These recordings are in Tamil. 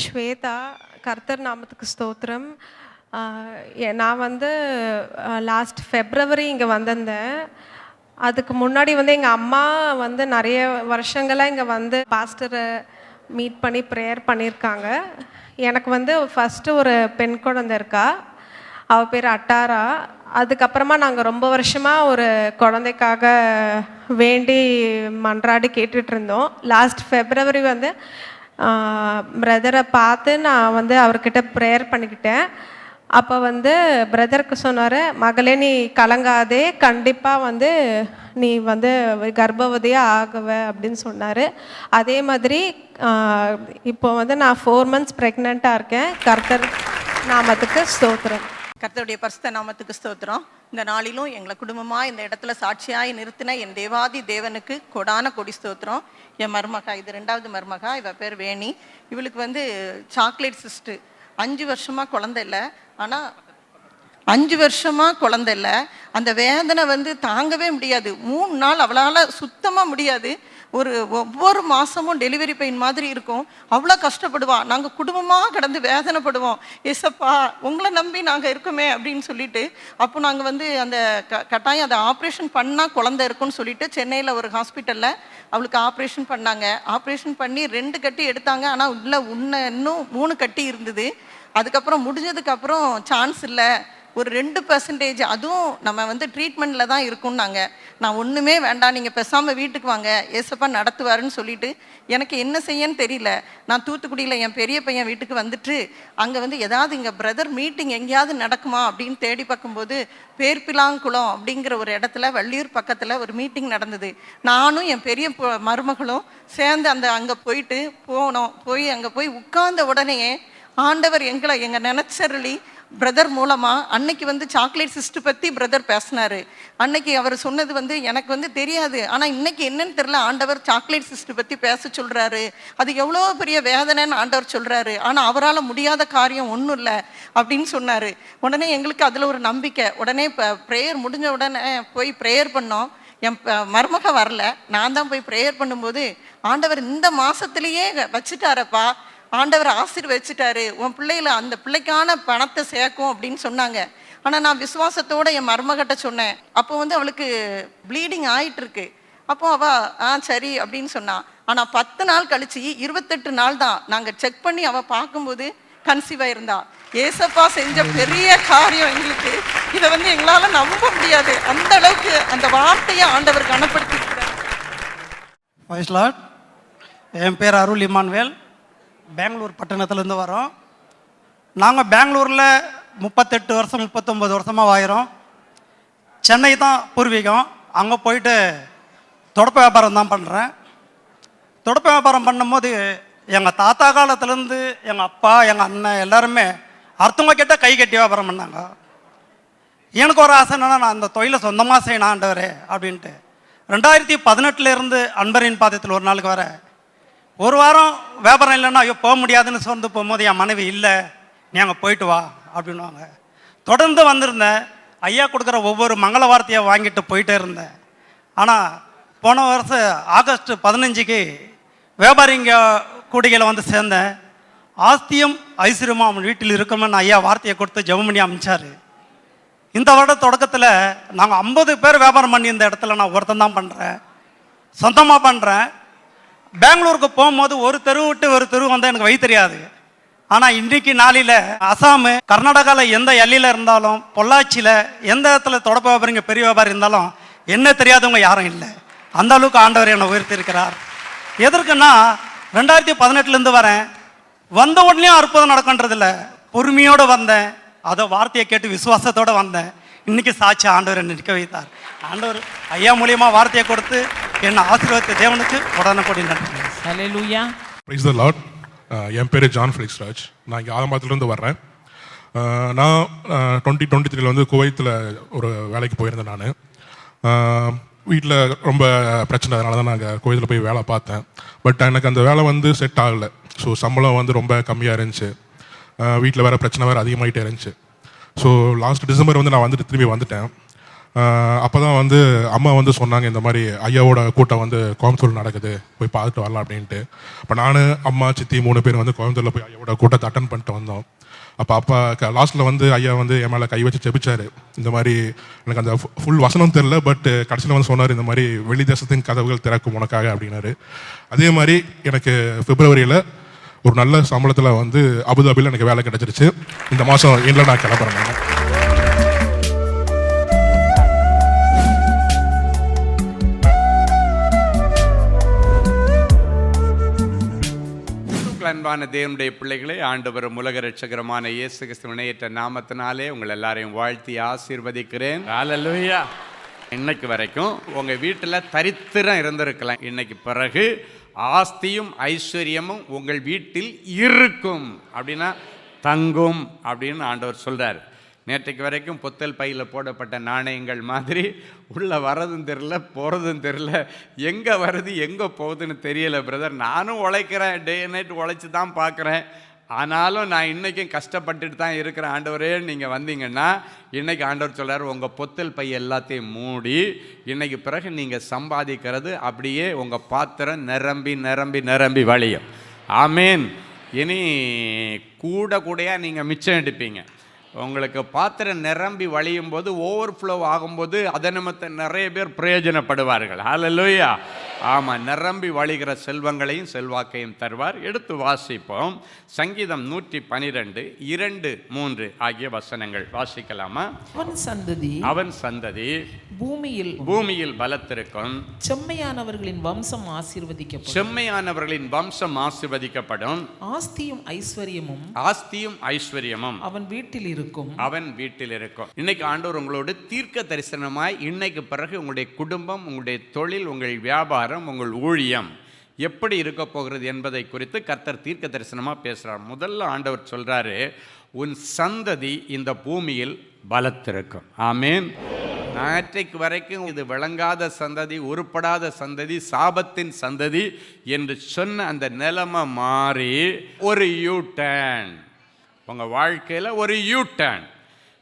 ஸ்வேதா. கர்த்தர் நாமத்துக்கு ஸ்தோத்திரம். நான் வந்து லாஸ்ட் ஃபெப்ரவரி இங்கே வந்திருந்தேன். அதுக்கு முன்னாடி வந்து எங்கள் அம்மா வந்து நிறைய வருஷங்களாக இங்கே வந்து பாஸ்டரை மீட் பண்ணி ப்ரேயர் பண்ணியிருக்காங்க. எனக்கு வந்து ஃபஸ்ட்டு ஒரு பெண் குழந்தை இருக்கா, அவள் பேர் அட்டாரா. அதுக்கப்புறமா நாங்கள் ரொம்ப வருஷமாக ஒரு குழந்தைக்காக வேண்டி மன்றாடி கேட்டுட்ருந்தோம். லாஸ்ட் ஃபெப்ரவரி வந்து பிரதரை பார்த்து நான் வந்து அவர்கிட்ட ப்ரேயர் பண்ணிக்கிட்டேன். அப்போ வந்து பிரதருக்கு சொன்னார், மகளே நீ கலங்காதே, கண்டிப்பாக வந்து நீ வந்து கர்ப்பவதியாக ஆகுவ அப்படின்னு சொன்னார். அதே மாதிரி இப்போ வந்து நான் 4 months ப்ரெக்னெண்ட்டாக இருக்கேன். கர்த்தர் நாமத்துக்கு ஸ்தோத்திரம். கர்த்தருடைய பரிசுத்த நாமத்துக்கு ஸ்தோத்திரம். இந்த நாளிலும் எங்களை குடும்பமாக இந்த இடத்துல சாட்சியாய் நிறுத்தின என் தேவாதி தேவனுக்கு கொடான கொடி ஸ்தோத்திரம். என் மருமகா, இது 2வது மருமகா, இவ பேர் வேணி. இவளுக்கு வந்து சாக்லேட் சிஸ்ட்டு. 5 வருஷமாக குழந்தை இல்லை. ஆனால் 5 வருஷமாக குழந்தை இல்லை. அந்த வேதனை வந்து தாங்கவே முடியாது. 3 நாள் அவளால் சுத்தமாக முடியாது. ஒவ்வொரு மாதமும் டெலிவரி பெயின் மாதிரி இருக்கும். அவ்வளோ கஷ்டப்படுவான். நாங்கள் குடும்பமாக கடந்து வேதனைப்படுவோம். ஏசப்பா உங்களை நம்பி நாங்கள் இருக்கோமே அப்படின்னு சொல்லிட்டு, அப்போ நாங்கள் வந்து அந்த கட்டாயம் அதை ஆப்ரேஷன் பண்ணால் குழந்தை இருக்குன்னு சொல்லிட்டு சென்னையில் ஒரு ஹாஸ்பிட்டலில் அவளுக்கு ஆப்ரேஷன் பண்ணாங்க. ஆப்ரேஷன் பண்ணி 2 கட்டி எடுத்தாங்க. ஆனால் இன்னும் 3 கட்டி இருந்தது. அதுக்கப்புறம் முடிஞ்சதுக்கப்புறம் சான்ஸ் இல்லை, ஒரு 2%, அதுவும் நம்ம வந்து ட்ரீட்மெண்ட்டில் தான் இருக்கும்னாங்க. நான் ஒன்றுமே வேண்டாம், நீங்கள் பேசாமல் வீட்டுக்கு வாங்க, ஏசப்பா நடத்துவாருன்னு சொல்லிட்டு எனக்கு என்ன செய்யன்னு தெரியல. நான் தூத்துக்குடியில் என் பெரிய பையன் வீட்டுக்கு வந்துட்டு அங்கே வந்து ஏதாவது இங்கே பிரதர் மீட்டிங் எங்கேயாவது நடக்குமா அப்படின்னு தேடி பார்க்கும்போது பேர்பிலாங்குளம் அப்படிங்கிற ஒரு இடத்துல வள்ளியூர் பக்கத்தில் ஒரு மீட்டிங் நடந்தது. நானும் என் பெரிய மருமகளும் சேர்ந்து அங்கே போனோம். அங்கே போய் உட்கார்ந்த உடனே ஆண்டவர் எங்கள் நினைச்சருளி பிரதர் மூலமாக அன்னைக்கு வந்து சாக்லேட் சிஸ்ட்டு பற்றி பிரதர் பேசினார். அன்னைக்கு அவர் சொன்னது வந்து எனக்கு வந்து தெரியாது. ஆனால் இன்னைக்கு என்னன்னு தெரியல, ஆண்டவர் சாக்லேட் சிஸ்ட்டு பற்றி பேச சொல்கிறாரு. அது எவ்வளோ பெரிய வேதனைன்னு ஆண்டவர் சொல்கிறாரு. ஆனால் அவரால் முடியாத காரியம் ஒன்றும் இல்லை அப்படின்னு சொன்னார். உடனே எங்களுக்கு அதில் ஒரு நம்பிக்கை. உடனே ப்ரேயர் முடிஞ்ச உடனே போய் ப்ரேயர் பண்ணோம். என் மருமக வரல, நான் தான் போய் ப்ரேயர் பண்ணும்போது ஆண்டவர் இந்த மாதத்துலேயே வச்சுட்டாரப்பா, ஆண்டவர் ஆசீர்வதிச்சிட்டாரு, உன் பிள்ளையில அந்த பிள்ளைக்கான பணத்தை சேர்க்கும் அப்படின்னு சொன்னாங்க. ஆனால் நான் விசுவாசத்தோடு என் மருமகிட்ட சொன்னேன். அப்போ வந்து அவளுக்கு ப்ளீடிங் ஆகிட்டு இருக்கு. அப்போ அவள் சரி அப்படின்னு சொன்னான். ஆனால் 10 நாள் கழிச்சு 28 நாள் தான் நாங்கள் செக் பண்ணி அவள் பார்க்கும்போது கன்சீவாக இருந்தா. ஏசப்பா செஞ்ச பெரிய காரியம் எங்களுக்கு. இதை வந்து எங்களால் நம்ப முடியாது. அந்த அளவுக்கு அந்த வார்த்தையை ஆண்டவர் கனப்படுத்திருக்கிறார். என் பேர் அருள் இமான்வேல். பெங்களூர் பட்டணத்துலேருந்து வரோம். நாங்கள் பெங்களூரில் 38 வருஷம் 39 வருஷமாக ஆயிரும். சென்னை தான் பூர்வீகம். அங்கே போயிட்டு தொடப்ப வியாபாரம் தான் பண்ணுறேன். தொடப்ப வியாபாரம் பண்ணும்போது எங்கள் தாத்தா காலத்துலேருந்து எங்கள் அப்பா எங்கள் அண்ணன் எல்லாருமே அடுத்தவங்க கிட்ட கை கட்டி வியாபாரம் பண்ணாங்க. எனக்கு ஒரு ஆசை என்னன்னா, நான் அந்த தொழிலை சொந்தமாக செய்யணும் ஆண்டவரே அப்படின்ட்டு 2018 அன்பரின் பாதத்தில் ஒரு நாளுக்கு வர ஒரு வாரம் வியாபாரம் இல்லைன்னா ஐயோ போக முடியாதுன்னு சொந்து போகும்போது என் மனைவி இல்லை, நீ அங்கே போயிட்டு வா அப்படின்வாங்க. தொடர்ந்து வந்திருந்தேன். ஐயா கொடுக்குற ஒவ்வொரு மங்கள வார்த்தையை வாங்கிட்டு போயிட்டே இருந்தேன். ஆனால் போன வருஷம் ஆகஸ்ட் 15 வியாபாரிங்க கூடிகளை வந்து சேர்ந்தேன். ஆஸ்தியும் ஐஸ்வர்யமும் அவன் வீட்டில் இருக்கணும்னு ஐயா வார்த்தையை கொடுத்து ஜெபம் பண்ணி அமைச்சார். இந்த வருட தொடக்கத்தில் நாங்கள் 50 பேர் வியாபாரம் பண்ணி இந்த இடத்துல நான் ஒருத்தன் தான் பண்ணுறேன், சொந்தமாக பண்ணுறேன். பெங்களூருக்கு போகும்போது ஒரு தெரு விட்டு ஒரு தெரு வந்தால் எனக்கு வழி தெரியாது. ஆனால் இன்றைக்கு நாளில் அசாமு கர்நாடகாவில் எந்த எல்லையில் இருந்தாலும், பொள்ளாச்சியில் எந்த இடத்துல தொடப்ப வியாபாரிங்க பெரிய வியாபாரி இருந்தாலும் என்ன தெரியாதவங்க யாரும் இல்லை. அந்த அளவுக்கு ஆண்டவர் என்னை உயர்த்தியிருக்கிறார். எதற்குன்னா 2018 வரேன். வந்த உடனே அற்புதம் நடக்கின்றதில்ல, பொறுமையோடு வந்தேன். அதை வார்த்தையை கேட்டு விசுவாசத்தோடு வந்தேன். இன்னைக்கு சாட்சி ஆண்டவர் என்னை நிற்க வைத்தார். ஆண்டவர் ஐயா மூலியமாக வார்த்தையை கொடுத்து என்னை ஆசீர்வாதத்தை தேவனுக்கு உடனே கொடி நன்றி. ஹல்லேலூயா. Praise the Lord. என் பேர் ஜான் ஃபெலிக்ஸ் ராஜ். நான் இங்கே ஆலம்பாக்கத்துலேருந்து வர்றேன். நான் 2023 வந்து குவைத்தில் ஒரு வேலைக்கு போயிருந்தேன். நான் வீட்டில் ரொம்ப பிரச்சனை, அதனால தான் நாங்கள் குவைத்தில் போய் வேலை பார்த்தேன். பட் எனக்கு அந்த வேலை வந்து செட் ஆகலை. ஸோ சம்பளம் வந்து ரொம்ப கம்மியாக இருந்துச்சு. வீட்டில் வேறு பிரச்சனை வேறு அதிகமாகிட்டே இருந்துச்சு. ஸோ லாஸ்ட் டிசம்பர் வந்து நான் வந்துட்டு திரும்பி வந்துட்டேன். அப்போ தான் வந்து அம்மா வந்து சொன்னாங்க, இந்த மாதிரி ஐயாவோட கூட்டம் வந்து கோயம்புத்தூர் நடக்குது, போய் பார்த்துட்டு வரலாம் அப்படின்ட்டு. அப்போ நான், அம்மா, சித்தி 3 பேர் வந்து கோயம்புத்தூரில் போய் ஐயாவோட கூட்டத்தை அட்டன் பண்ணிட்டு வந்தோம். அப்போ அப்பா லாஸ்ட்டில் வந்து ஐயா வந்து என் மேலே கை வச்சு ஜெபிச்சாரு. இந்த மாதிரி எனக்கு அந்த ஃபுல் வசனம் தெரில, பட் கடைசியில் வந்து சொன்னார், இந்த மாதிரி வெளி தேசத்தின் கதவுகள் திறக்கும் உனக்காக அப்படின்னாரு. அதே மாதிரி எனக்கு பிப்ரவரியில் ஒரு நல்ல சம்பளத்தில் வந்து அபுதாபியில் எனக்கு வேலை கிடச்சிருச்சு. இந்த மாதம் எண்டில் நான் கிளம்புறேன். அன்பான தேவனுடைய பிள்ளைகளை, ஆண்டவரும் உலக ரட்சகரமான இயேசு கிறிஸ்துவின் இணையற்ற நாமத்தினாலே உங்கள் எல்லாரையும் வாழ்த்தி ஆசீர்வதிக்கிறேன். ஹல்லேலூயா. இன்னைக்கு வரைக்கும் உங்கள் வீட்டில் தரித்திரம் இருந்திருக்கலாம். இன்னைக்கு பிறகு ஆஸ்தியும் ஐஸ்வர்யமும் உங்கள் வீட்டில் இருக்கும், அப்படின்னா தங்கும் அப்படின்னு ஆண்டவர் சொல்கிறார். நேற்றைக்கு வரைக்கும் பொத்தல் பையில் போடப்பட்ட நாணயங்கள் மாதிரி உள்ளே வரதும் தெரில, போகிறதும் தெரில, எங்கே வருது எங்கே போகுதுன்னு தெரியலை பிரதர். நானும் உழைக்கிறேன், டே நைட் உழைச்சி தான் பார்க்குறேன், ஆனாலும் நான் இன்றைக்கும் கஷ்டப்பட்டுட்டு தான் இருக்கிறேன் ஆண்டவரே. நீங்கள் வந்தீங்கன்னா இன்றைக்கி ஆண்டவர் சொல்கிறார், உங்கள் பொத்தல் பை எல்லாத்தையும் மூடி இன்றைக்கு பிறகு நீங்கள் சம்பாதிக்கிறது அப்படியே உங்கள் பாத்திரம் நிரம்பி நிரம்பி நிரம்பி வழியும். ஆமேன். இனி கூடையாக நீங்கள் மிச்சம் எடுப்பீங்க. உங்களுக்கு பாத்திரம் நிரம்பி வழியும் போது, ஓவர்ஃப்ளோ ஆகும்போது அதை நிமித்தம் நிறைய பேர் பிரயோஜனப்படுவார்கள். ஹல்லேலூயா. ஆமாம், நிரம்பி வழிகிற செல்வங்களையும் செல்வாக்கையும் தருவார். எடுத்து வாசிப்போம். சங்கீதம் 112 2, 3 ஆகிய வசனங்கள் வாசிக்கலாமா? அவன் சந்ததி பூமியில் பலத்திருக்கும், செம்மையானவர்களின் வம்சம் ஆசீர்வதிக்கப்படும். செம்மையானவர்களின் வம்சம் ஆசீர்வதிக்கப்படும். ஆஸ்தியும் ஐஸ்வர்யமும் அவன் வீட்டில் இருக்கும். இன்னைக்கு ஆண்டவர் உங்களோடு தீர்க்க தரிசனமாய் இன்னைக்கு பிறகு உங்களுடைய குடும்பம், உங்களுடைய தொழில், உங்கள் வியாபாரம், உங்கள் ஊழியம் எப்படி இருக்க போகிறது என்பதை குறித்து கர்த்தர் தீர்க்க தரிசனமா பேசுறார். முதல்ல ஆண்டவர் சொல்றாரு, உன் சந்ததி இந்த பூமியில் பலத்திருக்கும். ஆமேன். நேற்றைக்கு வரைக்கும் இது விளங்காத சந்ததி, உருப்படாத சந்ததி, சாபத்தின் சந்ததி என்று சொன்ன அந்த நிலைமை மாறி ஒரு யூ டர்ன், உங்கள் வாழ்க்கையில் ஒரு யூ டர்ன்.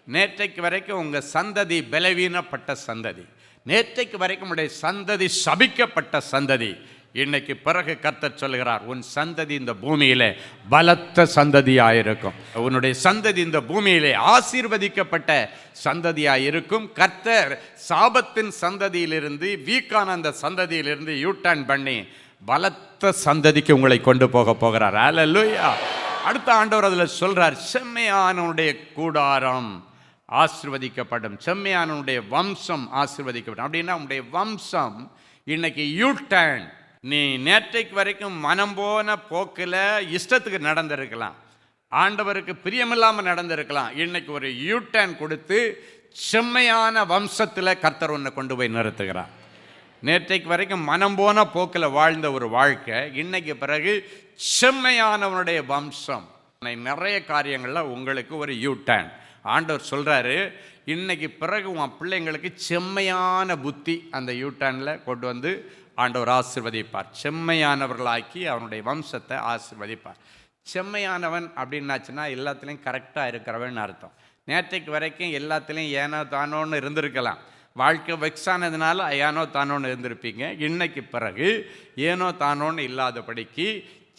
நேற்றைக்கு வரைக்கும் உங்கள் சந்ததி பலவீனப்பட்ட சந்ததி, நேற்றைக்கு வரைக்கும் உடைய சந்ததி சபிக்கப்பட்ட சந்ததி. இன்னைக்கு பிறகு கர்த்தர் சொல்கிறார், உன் சந்ததி இந்த பூமியிலே பலத்த சந்ததியாயிருக்கும். உன்னுடைய சந்ததி இந்த பூமியிலே ஆசீர்வதிக்கப்பட்ட சந்ததியாயிருக்கும். கர்த்தர் சாபத்தின் சந்ததியிலிருந்து, வீக்கான அந்த சந்ததியிலிருந்து யூட்டர்ன் பண்ணி பலத்த சந்ததிக்கு உங்களை கொண்டு போகிறார். ஹல்லேலூயா. அடுத்த ஆண்டவர் அதில் சொல்றார், செம்மையானவனுடைய கூடாரம் ஆசீர்வதிக்கப்படும், செம்மையானவனுடைய வம்சம் ஆசீர்வதிக்கப்படும். அப்படின்னா உன்னுடைய வம்சம் இன்னைக்கு யூ டர்ன். நீ நேற்றைக்கு வரைக்கும் மனம் போன போக்கில் இஷ்டத்துக்கு நடந்திருக்கலாம், ஆண்டவருக்கு பிரியமில்லாமல் நடந்திருக்கலாம். இன்னைக்கு ஒரு யூ டர்ன் கொடுத்து செம்மையான வம்சத்தில் கர்த்தர் உன்னை கொண்டு போய் நிறுத்துகிறார். நேற்றைக்கு வரைக்கும் மனம் போன போக்கில் வாழ்ந்த ஒரு வாழ்க்கை இன்னைக்கு பிறகு செம்மையானவனுடைய வம்சம். நிறைய காரியங்களில் உங்களுக்கு ஒரு யூ டர்ன். ஆண்டவர் சொல்கிறாரு, இன்னைக்கு பிறகு உன் பிள்ளைங்களுக்கு செம்மையான புத்தி அந்த யூ டர்னில் கொண்டு வந்து ஆண்டவர் ஆசீர்வதிப்பார். செம்மையானவர்களாக்கி அவனுடைய வம்சத்தை ஆசீர்வதிப்பார். செம்மையானவன் அப்படின்னாச்சுன்னா எல்லாத்துலேயும் கரெக்டாக இருக்கிறவன் அர்த்தம். நேற்றைக்கு வரைக்கும் எல்லாத்துலேயும் ஏனோ தானோன்னு இருந்திருக்கலாம், வாழ்க்கை வெக்ஸானதுனால ஏனோ தானோன்னு இருந்திருப்பீங்க. இன்னைக்கு பிறகு ஏனோ தானோன்னு இல்லாதபடிக்கு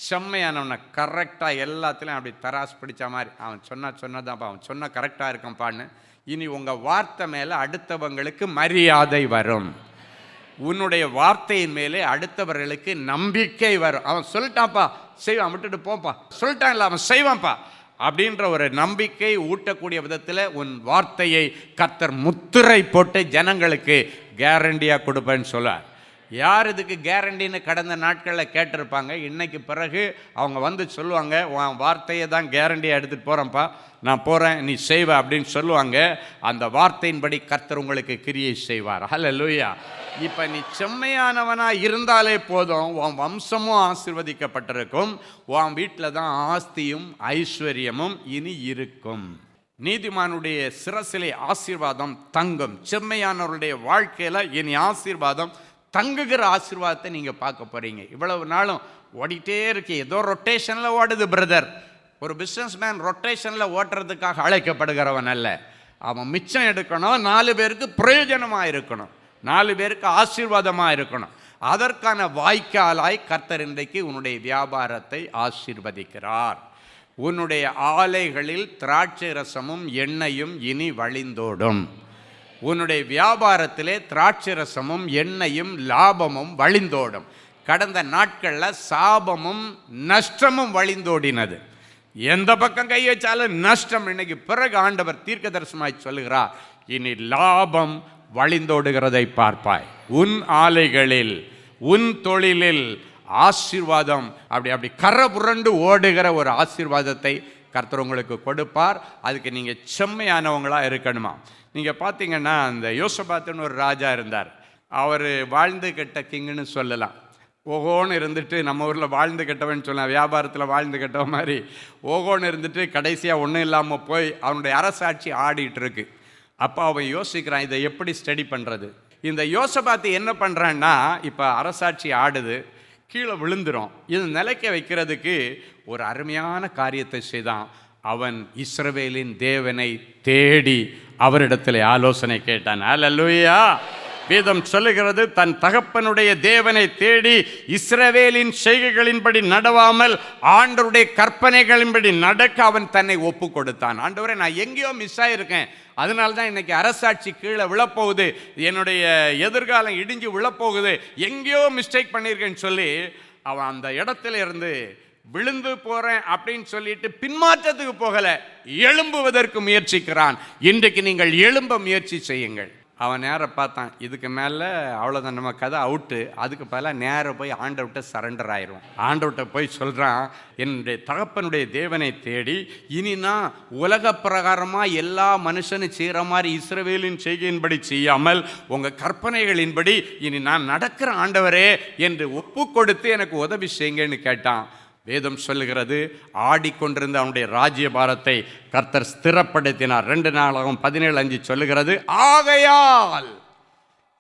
செம்மையானவனை கரெக்டாக எல்லாத்துலேயும் அப்படி தராசு பிடிச்ச மாதிரி, அவன் சொன்னதான்ப்பா, அவன் சொன்ன கரெக்டாக இருக்கான்ப்பான்னு. இனி உங்கள் வார்த்தை மேலே அடுத்தவங்களுக்கு மரியாதை வரும். உன்னுடைய வார்த்தையின் மேலே அடுத்தவர்களுக்கு நம்பிக்கை வரும். அவன் சொல்லிட்டான்ப்பா, செய்வான், விட்டுட்டு போப்பா, சொல்லிட்டான்ல அவன் செய்வான்ப்பா அப்படின்ற ஒரு நம்பிக்கை ஊட்டக்கூடிய விதத்தில் உன் வார்த்தையை கர்த்தர் முத்திரை போட்டு ஜனங்களுக்கு கேரண்டியாக கொடுப்பேன்னு சொல்லார். யார் இதுக்கு கேரண்டின்னு கடந்த நாட்களில் கேட்டிருப்பாங்க. இன்னைக்கு பிறகு அவங்க வந்து சொல்லுவாங்க, உன் வார்த்தையை தான் கேரண்டியாக எடுத்துகிட்டு போகிறேன்ப்பா, நான் போகிறேன், நீ செய்வ அப்படின்னு சொல்லுவாங்க. அந்த வார்த்தையின்படி கர்த்தர் உங்களுக்கு கிரியை செய்வார். ஹல்லேலூயா. இப்போ நீ செம்மையானவனாக இருந்தாலே போதும், உன் வம்சமும் ஆசீர்வதிக்கப்பட்டிருக்கும், உன் வீட்டில் தான் ஆஸ்தியும் ஐஸ்வர்யமும் இனி இருக்கும். நீதிமானுடைய சிரசிலே ஆசீர்வாதம் தங்கும். செம்மையானவருடைய வாழ்க்கையில் இனி ஆசீர்வாதம் தங்குகிற ஆசீர்வாதத்தை நீங்கள் பார்க்க போகிறீங்க. இவ்வளவு நாளும் ஓடிட்டே இருக்கு, ஏதோ ரொட்டேஷனில் ஓடுது பிரதர். ஒரு பிஸ்னஸ் மேன் ரொட்டேஷனில் ஓட்டுறதுக்காக அழைக்கப்படுகிறவன் அல்ல, அவன் மிச்சம் எடுக்கணும், 4 பேருக்கு பிரயோஜனமாக இருக்கணும், 4 பேருக்கு ஆசீர்வாதமாக இருக்கணும். அதற்கான வாய்க்காலாய் கர்த்தர் இன்றைக்கு உன்னுடைய வியாபாரத்தை ஆசீர்வதிக்கிறார். உன்னுடைய ஆலைகளில் திராட்சை ரசமும் எண்ணெயும் இனி வழிந்தோடும். உன்னுடைய வியாபாரத்திலே திராட்சை ரசமும் எண்ணெயும் லாபமும் வழிந்தோடும். கடந்த நாட்களில் சாபமும் நஷ்டமும் வழிந்தோடினது. எந்த பக்கம் கை வச்சாலும் நஷ்டம். இன்னைக்கு பிறகு ஆண்டவர் தீர்க்க தரிசனமாய் சொல்லுகிறார், இனி லாபம் வழிந்தோடுகிறதை பார்ப்பாய். உன் ஆலைகளில் உன் தொழிலில் ஆசீர்வாதம் அப்படி கரை புரண்டு ஓடுகிற ஒரு ஆசீர்வாதத்தை கர்த்தர் உங்களுக்கு கொடுப்பார். அதுக்கு நீங்கள் செம்மையானவங்களாக இருக்கணுமா? நீங்கள் பார்த்தீங்கன்னா அந்த யோசபாத்துன்னு ஒரு ராஜா இருந்தார். அவர் வாழ்ந்து கெட்ட கிங்குன்னு சொல்லலாம். ஓகோன்னு இருந்துட்டு, நம்ம ஊரில் வாழ்ந்து கெட்டவன் சொல்லலாம், வியாபாரத்தில் வாழ்ந்து கெட்டவ மாதிரி ஓகோன்னு இருந்துட்டு கடைசியாக ஒன்றும் இல்லாமல் போய் அவனுடைய அரசாட்சி ஆடிட்டு இருக்கு. அப்போ அவன் யோசிக்கிறான், இதை எப்படி ஸ்டடி பண்ணுறது. இந்த யோசபாத்து என்ன பண்ணுறான்னா, இப்போ அரசாட்சி ஆடுது, கீழே விழுந்துரும். இது நிலைக்க வைக்கிறதுக்கு ஒரு அருமையான காரியத்தை செய்தான். அவன் இஸ்ரவேலின் தேவனை தேடி அவரிடத்தில் ஆலோசனை கேட்டான். அல்லேலூயா. வேதம் சொல்லுகிறது, தன் தகப்பனுடைய தேவனை தேடி இஸ்ரவேலின் செய்கைகளின்படி நடவாமல் ஆண்டவருடைய கற்பனைகளின்படி நடக்க அவன் தன்னை ஒப்பு கொடுத்தான். ஆண்டவரே, நான் எங்கேயோ மிஸ் ஆகிருக்கேன், அதனால தான் இன்னைக்கு அரசாட்சி கீழே விழப்போகுது, என்னுடைய எதிர்காலம் இடிஞ்சு விழப்போகுது, எங்கேயோ மிஸ்டேக் பண்ணியிருக்கேன்னு சொல்லி அவன் அந்த இடத்துல இருந்து விழுந்து போறேன் அப்படின்னு சொல்லிட்டு பின்மாற்றத்துக்கு போகல, எழும்புவதற்கு முயற்சிக்கிறான். இன்றைக்கு நீங்கள் எழும்ப முயற்சி செய்யுங்கள். அவன் நேரம் பார்த்தான், இதுக்கு மேலே அவ்வளோதான், நம்ம கதை அவுட்டு. அதுக்கு பதிலாக நேராக போய் ஆண்டவர்கிட்ட சரண்டர் ஆயிரும். ஆண்டவர்கிட்ட போய் சொல்கிறான், என்னுடைய தகப்பனுடைய தேவனை தேடி இனி நான் உலக பிரகாரமாக எல்லா மனுஷனும் செய்கிற மாதிரி இஸ்ரவேலின் செய்கையின்படி செய்யாமல் உங்கள் கற்பனைகளின்படி இனி நான் நடக்கிற ஆண்டவரே என்று ஒப்பு கொடுத்து எனக்கு உதவி செய்யுங்கன்னு கேட்டான். வேதம் சொல்லுகிறது, ஆடிக்கொண்டிருந்த அவனுடைய ராஜ்யபாரத்தை கர்த்தர் ஸ்திரப்படுத்தினார். 2 நாளாகவும் 17:5 சொல்லுகிறது. ஆகையால்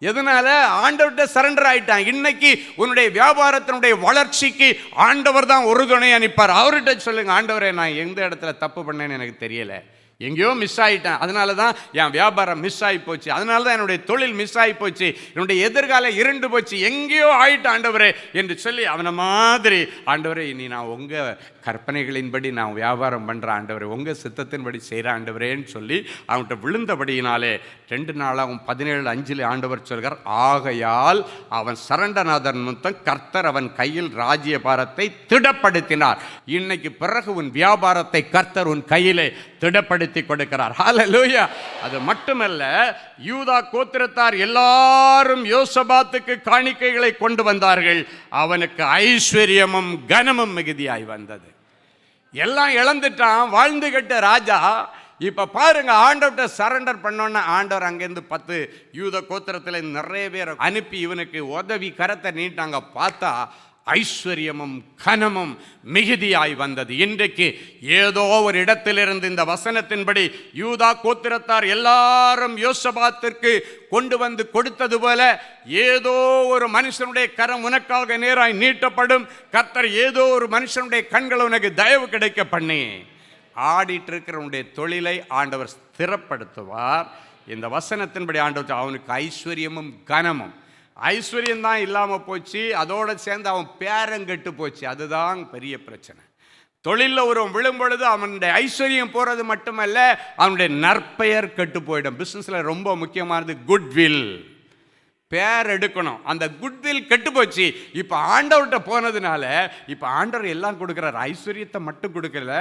எதனால? ஆண்டவர்கிட்ட சரண்டர் ஆயிட்டான். இன்னைக்கு உன்னுடைய வியாபாரத்தினுடைய வளர்ச்சிக்கு ஆண்டவர் தான் ஒரு துணை அனுப்பார். அவர்கிட்ட சொல்லுங்க, ஆண்டவரே, நான் எந்த இடத்துல தப்பு பண்ணேன்னு எனக்கு தெரியல, எங்கேயோ மிஸ் ஆகிட்டேன், அதனால தான் என் வியாபாரம் மிஸ் ஆகி போச்சு, அதனால தான் என்னுடைய தொழில் மிஸ் ஆகி போச்சு, என்னுடைய எதிர்காலம் இருண்டு போச்சு, எங்கேயோ ஆயிட்டு ஆண்டவரே என்று சொல்லி அவனை மாதிரி, ஆண்டவரே இனி நான் உங்கள் கற்பனைகளின்படி நான் வியாபாரம் பண்ணுற ஆண்டவரே, உங்கள் சித்தத்தின்படி செய்கிற ஆண்டவரேன்னு சொல்லி அவன்கிட்ட விழுந்தபடியினாலே 2 நாளாகவும் 17:5 ஆண்டவர் சொல்கிறார், ஆகையால் அவன் சரண்டநாதன் முத்தம் கர்த்தர் அவன் கையில் ராஜ்யபாரத்தை திடப்படுத்தினார். இன்னைக்கு பிறகு உன் வியாபாரத்தை கர்த்தர் உன் கையிலே திடப்படுத்தி கொடுக்கிறார். ஹல்லேலூயா. அது மட்டுமல்ல, யூதா கோத்திரத்தார் எல்லாரும் யோசபாத்துக்கு காணிக்கைகளை கொண்டு வந்தார்கள். அவனுக்கு ஐஸ்வர்யமும் கனமும் மிகுதியாய் வந்தது. எல்லாம் இழந்துட்டான், வாழ்ந்து கட்ட ராஜா. இப்ப பாருங்க, ஆண்டவர்கிட்ட சரண்டர் பண்ணோன்னா ஆண்டவர் அங்கேருந்து 10 யூத கோத்திரத்தில் நிறைய பேர் அனுப்பி இவனுக்கு உதவி கரத்தை நீட்டாங்க. பார்த்தா ஐஸ்வர்யமும் கனமும் மிகுதியாய் வந்தது. இன்றைக்கு ஏதோ ஒரு இடத்திலிருந்து இந்த வசனத்தின்படி யூதா கோத்திரத்தார் எல்லாரும் யோசபாத்திற்கு கொண்டு வந்து கொடுத்தது போல ஏதோ ஒரு மனுஷனுடைய கரம் உனக்காக நேராய் நீட்டப்படும். கர்த்தர் ஏதோ ஒரு மனுஷனுடைய கண்கள் உனக்கு தயவு கிடைக்க பண்ணி ஆடிட்டு இருக்கிறவனுடைய தொழிலை ஆண்டவர் ஸ்திரப்படுத்துவார். இந்த வசனத்தின்படி ஆண்டவர் அவனுக்கு ஐஸ்வர்யமும் கனமும், ஐஸ்வர்யம் தான் இல்லாமல் போச்சு, அதோடு சேர்ந்து அவன் பேரங்கெட்டு போச்சு. அதுதான் பெரிய பிரச்சனை. தொழிலில் ஒருவன் விழும் பொழுது அவனுடைய ஐஸ்வர்யம் போகிறது மட்டுமல்ல, அவனுடைய நற்பெயர் கெட்டு போயிடும். பிஸ்னஸில் ரொம்ப முக்கியமானது குட்வில், பேர் எடுக்கணும். அந்த குட்வில் கெட்டு போச்சு. இப்போ ஆண்டவர்கிட்ட போனதுனால இப்போ ஆண்டவர் எல்லாம் கொடுக்குறார், ஐஸ்வர்யத்தை மட்டும் கொடுக்கல,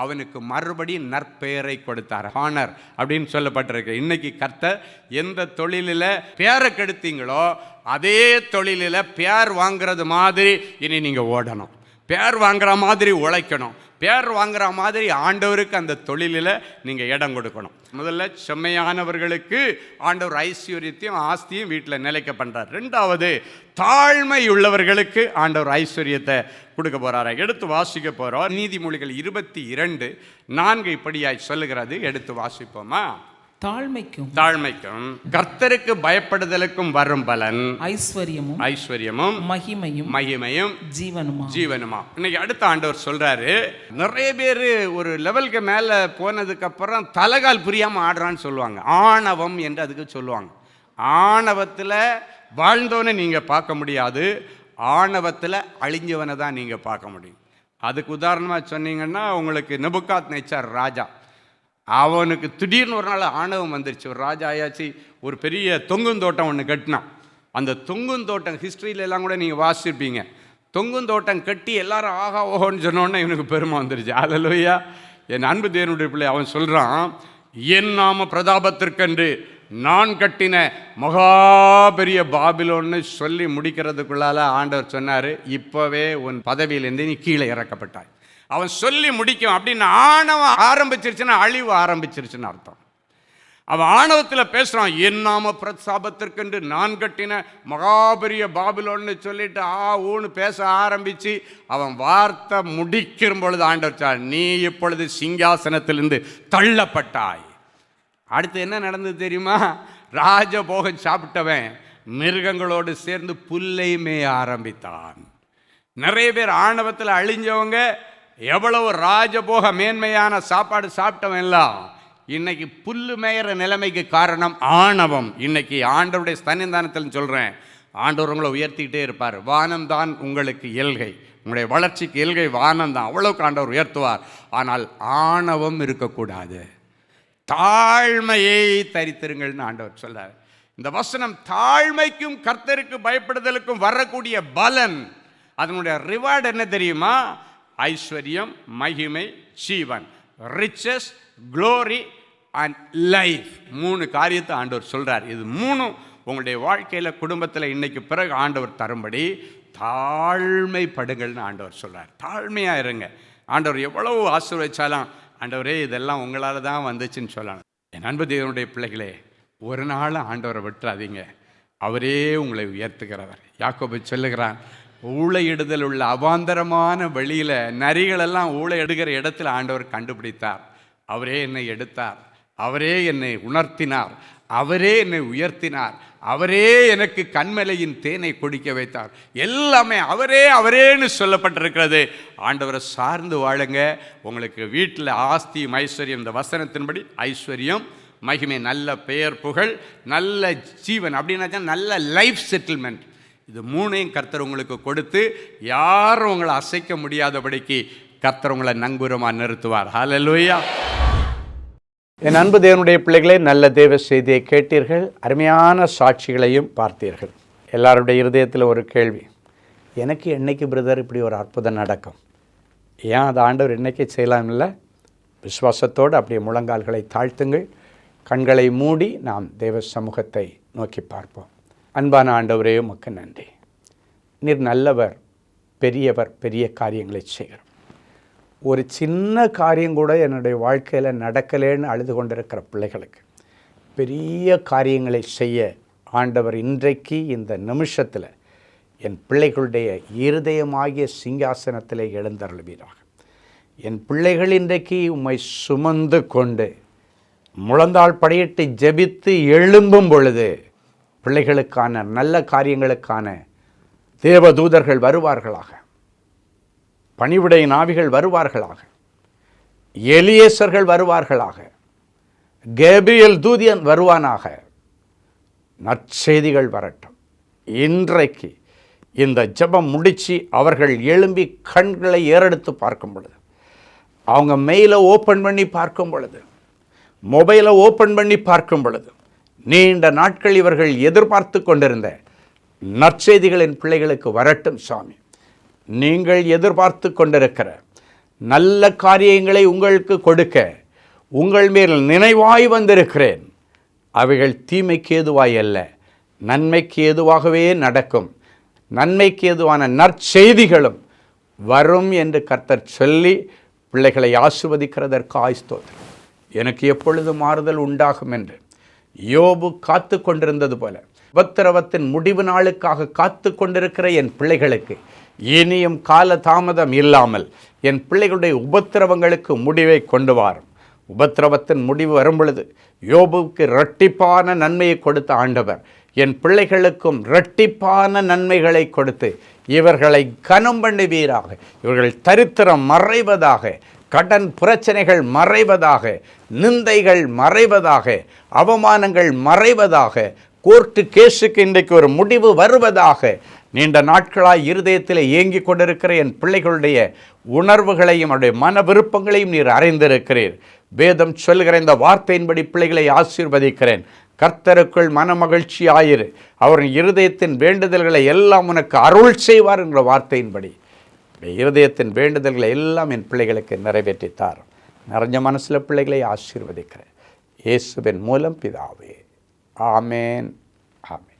அவனுக்கு மறுபடியும் நற்பெயரை கொடுத்தார். ஹானர் அப்படின்னு சொல்லப்பட்டிருக்கு. இன்னைக்கு கர்த்தர் எந்த தொழிலில் பேரை கெடுத்தீங்களோ அதே தொழிலில் பேர் வாங்குறது மாதிரி இனி நீங்கள் ஓடணும், பேர் வாங்குற மாதிரி உழைக்கணும், பேர் வாங்குற மாதிரி ஆண்டவருக்கு அந்த தொழிலில் நீங்கள் இடம் கொடுக்கணும். முதல்ல செம்மையானவர்களுக்கு ஆண்டவர் ஐஸ்வர்யத்தையும் ஆஸ்தியும் வீட்டில் நிலைக்க பண்ணுறார். 2வது, தாழ்மை உள்ளவர்களுக்கு ஆண்டவர் ஐஸ்வர்யத்தை கொடுக்க போகிறார். எடுத்து வாசிக்க போகிறோம். நீதிமொழிகள் 22:4 இப்படியாய் சொல்லுகிறது. எடுத்து வாசிப்போமா? தாழ்மைக்கும் கர்த்தருக்கு பயப்படுதலுக்கும் வரும் பலன் ஐஸ்வர்யமும் மகிமையும் ஜீவனுமா. இன்னைக்கு அடுத்த ஆண்டவர் சொல்றாரு, நிறைய பேர் ஒரு லெவலுக்கு மேல போனதுக்கு அப்புறம் தலகால் புரியாம ஆடுறான்னு சொல்லுவாங்க. ஆணவம் என்று அதுக்கு சொல்லுவாங்க. ஆணவத்துல வாழ்ந்தவனை நீங்க பார்க்க முடியாது, ஆணவத்துல அழிஞ்சவனை தான் நீங்க பார்க்க முடியும். அதுக்கு உதாரணமா சொன்னீங்கன்னா, உங்களுக்கு நெபுகாத்நேச்சார் ராஜா, அவனுக்கு திடீர்னு ஒரு நாள் ஆணவம் வந்துருச்சு. ஒரு ராஜா ஆயாச்சு, ஒரு பெரிய தொங்குந்தோட்டம் ஒன்று கட்டினான். அந்த தொங்குந்தோட்டம் ஹிஸ்ட்ரியில எல்லாம் கூட நீங்கள் வாசிச்சிருப்பீங்க. தொங்குந்தோட்டம் கட்டி எல்லாரும் ஆகா ஓஹோன்னு சொன்னோன்னே இவனுக்கு பெருமை வந்துருச்சு. அல்லேலூயா. என் அன்பு தேவனுடைய பிள்ளை, அவன் சொல்கிறான், என் நாம பிரதாபத்திற்கென்று நான் கட்டின மகா பெரிய பாபிலோன்னு சொல்லி முடிக்கிறதுக்குள்ளால ஆண்டவர் சொன்னார், இப்போவே உன் பதவியிலேருந்து நீ கீழே இறக்கப்பட்டாய். அவன் சொல்லி முடிக்கும் அப்படின்னு ஆணவம் ஆரம்பிச்சிருச்சுன்னா அழிவு ஆரம்பிச்சிருச்சுன்னு அர்த்தம். அவன் ஆணவத்தில் பேசுகிறான், என் நாம பிரதாபத்திற்கென்று நான் கட்டின மகாபெரிய பாபிலோன்னு சொல்லிட்டு ஊன்னு பேச ஆரம்பித்து அவன் வார்த்தை முடிக்கும் பொழுது ஆண்டவர் சொன்னார், நீ இப்பொழுது சிங்காசனத்திலிருந்து தள்ளப்பட்டாய். அடுத்து என்ன நடந்தது தெரியுமா? ராஜபோகம் சாப்பிட்டவன் மிருகங்களோடு சேர்ந்து புல்லை மேய ஆரம்பித்தான். நிறைய பேர் ஆணவத்தில் அழிஞ்சவங்க, எவ்வளவு ராஜபோக மேன்மையான சாப்பாடு சாப்பிட்டவன் எல்லாம் இன்னைக்கு புல்லு மேயிற நிலைமைக்கு காரணம் ஆணவம். இன்னைக்கு ஆண்டவருடைய ஸ்தனிதானத்தில் சொல்கிறேன், ஆண்டவர் உங்களை உயர்த்திக்கிட்டே இருப்பார். வானம் தான் உங்களுக்கு எல்கை, உங்களுடைய வளர்ச்சிக்கு எல்கை வானம் தான், அவ்வளவுக்கு ஆண்டவர் உயர்த்துவார். ஆனால் ஆணவம் இருக்கக்கூடாது, தாழ்மையை தரித்திருங்கள்னு ஆண்டவர் சொல்றார். இந்த வசனம் தாழ்மைக்கும் கர்த்தருக்கு பயப்படுதலுக்கும் வரக்கூடிய பலன், அதனுடைய ரிவார்டு என்ன தெரியுமா? ஐஸ்வர்யம், மகிமை, ஜீவன், ரிச்சஸ், க்ளோரி அண்ட் லைஃப். 3 காரியத்தை ஆண்டவர் சொல்றார். இது 3 உங்களுடைய வாழ்க்கையில் குடும்பத்தில் இன்னைக்கு பிறகு ஆண்டவர் தரும்படி தாழ்மைப்படுங்கள்னு ஆண்டவர் சொல்றார். தாழ்மையாக இருங்க. ஆண்டவர் எவ்வளவு ஆசீர்வதிச்சாலும், ஆண்டவரே இதெல்லாம் உங்களால் தான் வந்துச்சுன்னு சொல்லணும். என் அன்பு தேவனுடைய பிள்ளைகளே, ஒரு நாள் ஆண்டவரை விட்டுறாதீங்க, அவரே உங்களை உயர்த்துகிறவர். யாக்கோபு சொல்லுகிறான், ஊழையிடுதல் உள்ள அவாந்தரமான வழியில் நரிகளெல்லாம் ஊழையிடுகிற இடத்துல ஆண்டவர் கண்டுபிடித்தார். அவரே என்னை எடுத்தார், அவரே என்னை உணர்த்தினார், அவரே என்னை உயர்த்தினார், அவரே எனக்கு கண்மலையின் தேனை குடிக்க வைத்தார். எல்லாமே அவரேன்னு சொல்லப்பட்டிருக்கிறது. ஆண்டவரை சார்ந்து வாழுங்க. உங்களுக்கு வீட்டில் ஆஸ்தியும் ஐஸ்வர்யம், இந்த வசனத்தின்படி ஐஸ்வர்யம், மகிமை, நல்ல பெயர் புகழ், நல்ல ஜீவன், அப்படின்னாச்சா நல்ல லைஃப் செட்டில்மெண்ட், இது 3ஐயும் கர்த்தர் உங்களுக்கு கொடுத்து யாரும் உங்களை அசைக்க முடியாதபடிக்கு கர்த்தர் உங்களை நங்கூரமாக நிறுத்துவார். ஹல்லேலூயா. என் அன்பு தேவனுடைய பிள்ளைகளே, நல்ல தேவ செய்தியை கேட்டீர்கள், அருமையான சாட்சிகளையும் பார்த்தீர்கள். எல்லாருடைய இருதயத்தில் ஒரு கேள்வி, எனக்கு என்னைக்கு பிரதர் இப்படி ஒரு அற்புதம் நடக்கும்? ஏன் அது ஆண்டவர் என்னைக்கு செய்யலாம் இல்லை? விசுவாசத்தோடு அப்படியே முழங்கால்களை தாழ்த்துங்கள், கண்களை மூடி நாம் தேவ சமூகத்தை நோக்கி பார்ப்போம். அன்பான ஆண்டவரே, உமக்கு நன்றி. நீர் நல்லவர், பெரியவர், பெரிய காரியங்களை செய்கிறோம். ஒரு சின்ன காரியம் கூட என்னுடைய வாழ்க்கையில் நடக்கலேன்னு அழுது கொண்டிருக்கிற பிள்ளைகளுக்கு பெரிய காரியங்களை செய்ய ஆண்டவர் இன்றைக்கு இந்த நிமிஷத்தில் என் பிள்ளைகளுடைய இருதயமாகிய சிங்காசனத்தில் எழுந்தருள்வீராக. என் பிள்ளைகள் இன்றைக்கு உம்மை சுமந்து கொண்டு முழந்தாள் படியிட்டு ஜெபித்து எழும்பும் பொழுது பிள்ளைகளுக்கான நல்ல காரியங்களுக்கான தேவதூதர்கள் வருவார்களாக, பணிவிடை நாவிகள் வருவார்களாக, எலியேசர்கள் வருவார்களாக, கேப்ரியல் தூதியன் வருவானாக. நற்செய்திகள் வரட்டும். இன்றைக்கு இந்த ஜெபம் முடித்து அவர்கள் எழும்பி கண்களை ஏறெடுத்து பார்க்கும் பொழுது, அவங்க மெயிலை ஓப்பன் பண்ணி பார்க்கும் பொழுது, மொபைலை ஓப்பன் பண்ணி பார்க்கும் பொழுது, நீண்ட நாட்கள் இவர்கள் எதிர்பார்த்து கொண்டிருந்த நற்செய்திகளின் பிள்ளைகளுக்கு வரட்டும் சாமி. நீங்கள் எதிர்பார்த்து கொண்டிருக்கிற நல்ல காரியங்களை உங்களுக்கு கொடுக்க உங்கள் மேல் நினைவாய் வந்திருக்கிறேன். அவைகள் தீமைக்கு ஏதுவாய் அல்ல, நன்மைக்கு ஏதுவாகவே நடக்கும். நன்மைக்கு ஏதுவான நற்செய்திகளும் வரும் என்று கர்த்தர் சொல்லி பிள்ளைகளை ஆசீர்வதிக்கிறதற்காய் ஸ்தோத்திரம். எனக்கு எப்பொழுது மாறுதல் உண்டாகும் என்று யோபு காத்து கொண்டிருந்தது போல உபத்திரவத்தின் முடிவு நாளுக்காக காத்து கொண்டிருக்கிற என் பிள்ளைகளுக்கு இனியும் கால தாமதம் இல்லாமல் என் பிள்ளைகளுடைய உபத்திரவங்களுக்கு முடிவை கொண்டு வாரும். உபத்திரவத்தின் முடிவு வரும் பொழுது யோபுவுக்கு இரட்டிப்பான நன்மையை கொடுத்த ஆண்டவர் என் பிள்ளைகளுக்கும் இரட்டிப்பான நன்மைகளை கொடுத்து இவர்களை கனம் பண்ணுவீராக, இவர்கள் தரித்திரம் மறைவதாக, கடன் பிரச்சனைகள் மறைவதாக, நிந்தைகள் மறைவதாக, அவமானங்கள் மறைவதாக, கோர்ட்டு கேஸுக்கு இன்றைக்கு ஒரு முடிவு வருவதாக. நீண்ட நாட்களாய் இருதயத்தில் ஏங்கிக் கொண்டிருக்கிற என் பிள்ளைகளுடைய உணர்வுகளையும் அவருடைய மன விருப்பங்களையும் நீர் அறிந்திருக்கிறீர். வேதம் சொல்கிற இந்த வார்த்தையின்படி பிள்ளைகளை ஆசீர்வதிக்கிறேன். கர்த்தருக்குள் மனமகிழ்ச்சி ஆயிரு, அவரின் இருதயத்தின் வேண்டுதல்களை எல்லாம் உனக்கு அருள் செய்வார் என்ற வார்த்தையின்படி இருதயத்தின் வேண்டுதல்களை எல்லாம் என் பிள்ளைகளுக்கு நிறைவேற்றித்தார். நிறைஞ்ச மனசில் பிள்ளைகளை ஆசீர்வதிக்கிறேன் இயேசுவின் மூலம் பிதாவே, ஆமேன், ஆமேன்.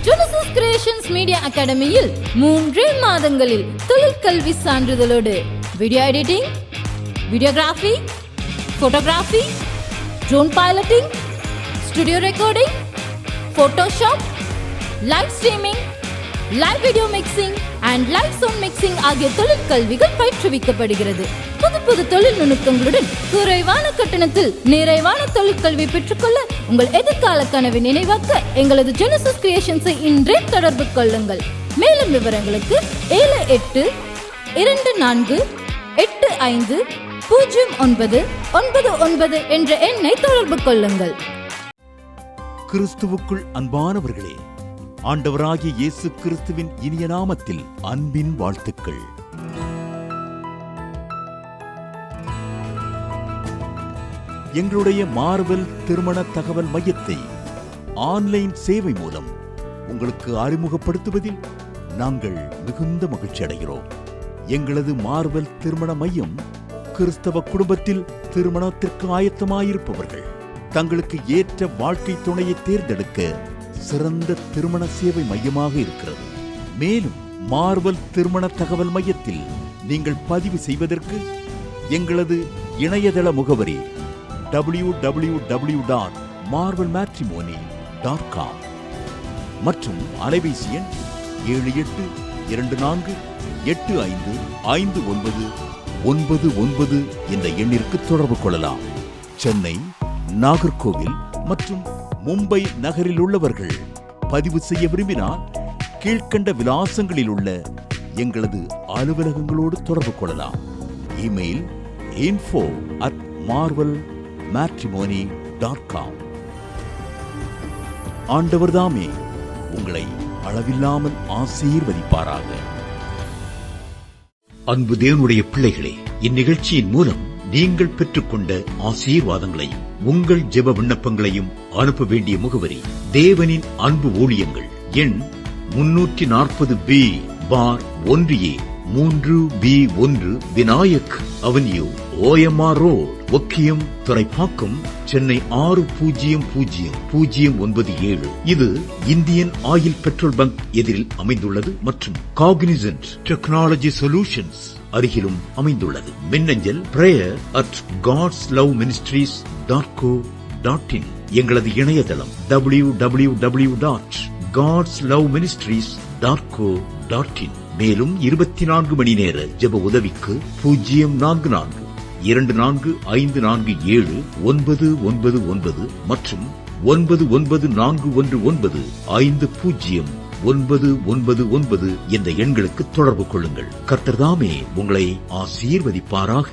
Genesis Creations Media Academy-யில் 3 மாதங்களில் தொழிற்கல்வி சான்றிதழோடு video editing, videography, photography, drone piloting, studio recording, Photoshop, live streaming, live video mixing and live sound mixing ஆகிய தொழிற்கல்விகள் பயிற்றுவிக்கப்படுகிறது. புது தொழில் நுணுக்கங்களுடன் குறைவான கட்டணத்தில் நிறைவான தொழிற்கல்வி பெற்றுக்கொள்ள உங்கள் எதிர்கால கனவை நினைவாக்க எங்களது ஜெனசிஸ் கிரியேஷன்ஸை இன்றே தொடர்பு கொள்ளுங்கள். மேலும் விவரங்களுக்கு 7824850999 என்ற எண்ணை தொடர்பு கொள்ளுங்கள். கிறிஸ்துவுக்குள் அன்பானவர்களே, ஆண்டவராகிய இயேசு கிறிஸ்துவின் இனிய நாமத்தில் அன்பின் வாழ்த்துக்கள். எங்களுடைய மார்வெல் திருமண தகவல் மையத்தை ஆன்லைன் சேவை மூலம் உங்களுக்கு அறிமுகப்படுத்துவதில் நாங்கள் மிகுந்த மகிழ்ச்சி அடைகிறோம். எங்களது மார்வெல் திருமண மையம் கிறிஸ்தவ குடும்பத்தில் திருமணத்திற்கு ஆயத்தமாயிருப்பவர்கள் தங்களுக்கு ஏற்ற வாழ்க்கை துணையை தேர்ந்தெடுக்க சிறந்த திருமண சேவை மையமாக இருக்கிறது. மேலும் மார்வெல் திருமண தகவல் மையத்தில் நீங்கள் பதிவு செய்வதற்கு எங்களது இணையதள முகவரி www.marvelmatrimony.com மற்றும் அலைபேசி எண் 7824855999 என்ற எண்ணிற்கு தொடர்பு கொள்ளலாம். சென்னை, நாகர்கோவில் மற்றும் மும்பை நகரில் உள்ளவர்கள் பதிவு செய்ய விரும்பினால் கீழ்கண்ட விலாசங்களில் உள்ள எங்களது அலுவலகங்களோடு தொடர்பு கொள்ளலாம். Email info@marvelmatrimony.com. ஆண்டவர்தாமே உங்களை அளவில்லாமல் ஆசீர்வதிப்பாராக. அன்பு தேவனுடைய பிள்ளைகளே, இந்நிகழ்ச்சியின் மூலம் நீங்கள் பெற்றுக்கொண்ட ஆசீர்வாதங்களை உங்கள் ஜெப விண்ணப்பங்களையும் அனுப்ப வேண்டிய முகவரி தேவனின் அன்பு ஊழியங்கள், எண் 340B பார் 1A 3B1 Vinayak avenue, OMR road, Okkiyam, Thoraipakkam, Chennai 600097. இது இந்தியன் ஆயில் பெட்ரோல் பங்க் எதிரில் அமைந்துள்ளது மற்றும் காக்னிசன்ட் டெக்னாலஜி சொல்யூஷன்ஸ் அருகிலும் அமைந்துள்ளது. மின்னஞ்சல் prayer@godsloveministries.co.in. எங்களது இணையதளம் www.godsloveministries.co.in. மேலும் 24 மணி நேர ஜெப உதவிக்கு 04454479999 மற்றும் 9941950999 என்ற எண்களுக்கு தொடர்பு கொள்ளுங்கள். கர்த்தர் தாமே உங்களை ஆசீர்வதிப்பாராக.